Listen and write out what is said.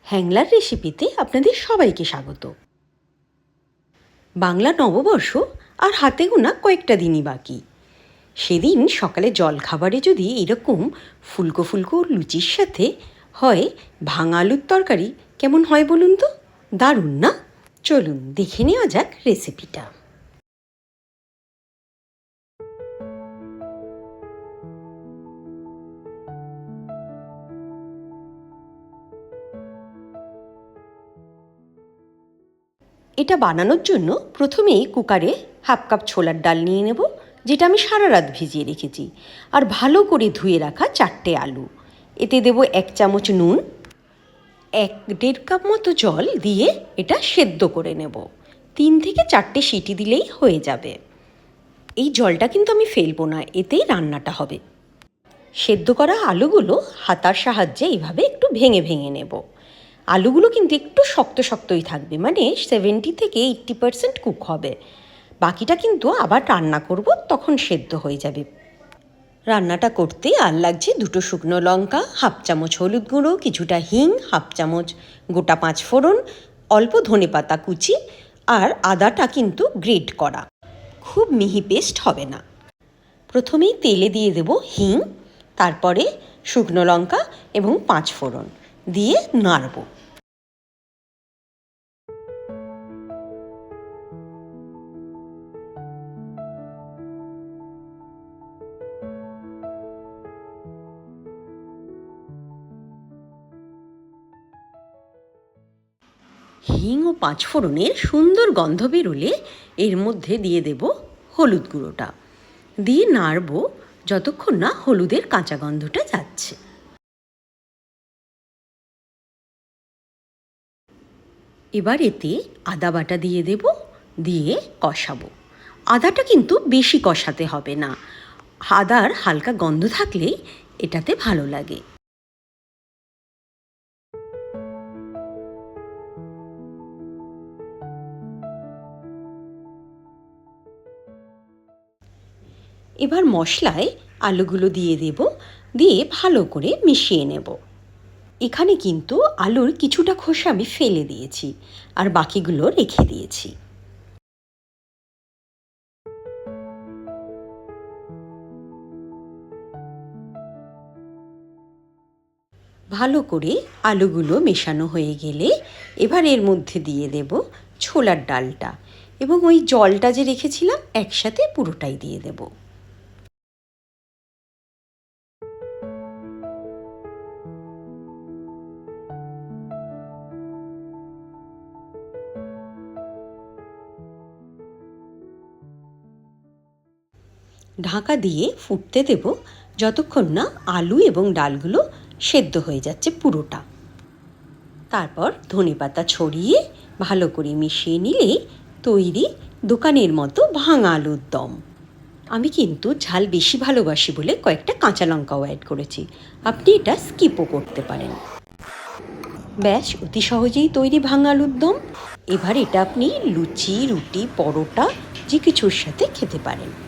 হ্যাংলার রেসিপিতে আপনাদের সবাইকে স্বাগত। বাংলা নববর্ষ আর হাতে গোনা কয়েকটা দিনই বাকি। সেদিন সকালে জলখাবারে যদি এরকম ফুলকো ফুলকো লুচির সাথে হয় ভাঙা আলুর তরকারি, কেমন হয় বলুন তো? দারুণ না? চলুন দেখে নেওয়া যাক রেসিপিটা। এটা বানানোর জন্য প্রথমেই কুকারে হাফ কাপ ছোলার ডাল নিয়ে নেব, যেটা আমি সারা রাত ভিজিয়ে রেখেছি, আর ভালো করে ধুয়ে রাখা 4টে আলু। এতে দেব 1 চামচ নুন, 1-1.5 কাপ মতো জল দিয়ে এটা সেদ্ধ করে নেব। 3 থেকে 4টে সিটি দিলেই হয়ে যাবে। এই জলটা কিন্তু আমি ফেলবো না, এতেই রান্নাটা হবে। সেদ্ধ করা আলুগুলো হাতার সাহায্যে এইভাবে একটু ভেঙে ভেঙে নেব। আলুগুলো কিন্তু একটু শক্ত শক্তই থাকবে, মানে 70 থেকে 80% কুক হবে। বাকিটা কিন্তু আবার রান্না করব, তখন সেদ্ধ হয়ে যাবে। রান্নাটা করতে আর লাগছে 2 শুকনো লঙ্কা, হাফ চামচ হলুদ গুঁড়ো, কিছুটা হিং, হাফ চামচ গোটা 5 ফোড়ন, অল্প ধনেপাতা কুচি, আর আদাটা কিন্তু গ্রেট করা, খুব মিহি পেস্ট হবে না। প্রথমেই তেলে দিয়ে দেব হিং, তারপরে শুকনো লঙ্কা এবং 5 ফোড়ন দিয়ে নাড়ব। হিং ও 5 ফোড়নের সুন্দর গন্ধ বেরোলে এর মধ্যে দিয়ে দেব হলুদ গুঁড়োটা, দিয়ে নাড়ব যতক্ষণ না হলুদের কাঁচা গন্ধটা যাচ্ছে। এবার এতে আদা বাটা দিয়ে দেব, দিয়ে কষাবো। আদাটা কিন্তু বেশি কষাতে হবে না, আদার হালকা গন্ধ থাকলেই এটাতে ভালো লাগে। এবার মশলায় আলুগুলো দিয়ে দেব, দিয়ে ভালো করে মিশিয়ে নেব। এখানে কিন্তু আলুর কিছুটা খোসা আমি ফেলে দিয়েছি, আর বাকিগুলো রেখে দিয়েছি। ভালো করে আলুগুলো মেশানো হয়ে গেলে এবার এর মধ্যে দিয়ে দেব ছোলার ডালটা, এবং ওই জলটা যে রেখেছিলাম একসাথে পুরোটাই দিয়ে দেব। ঢাকা দিয়ে ফুটতে দেব যতক্ষণ না আলু এবং ডালগুলো সেদ্ধ হয়ে যাচ্ছে পুরোটা। তারপর ধনেপাতা ছড়িয়ে ভালো করে মিশিয়ে নিলেই তৈরি দোকানের মতো ভাঙা আলুর দম। আমি কিন্তু ঝাল বেশি ভালোবাসি বলে কয়েকটা কাঁচা লঙ্কাও অ্যাড করেছি, আপনি এটা স্কিপও করতে পারেন। ব্যাস, অতি সহজেই তৈরি ভাঙা আলুর দম। এবার এটা আপনি লুচি, রুটি, পরোটা যে কিছুর সাথে খেতে পারেন।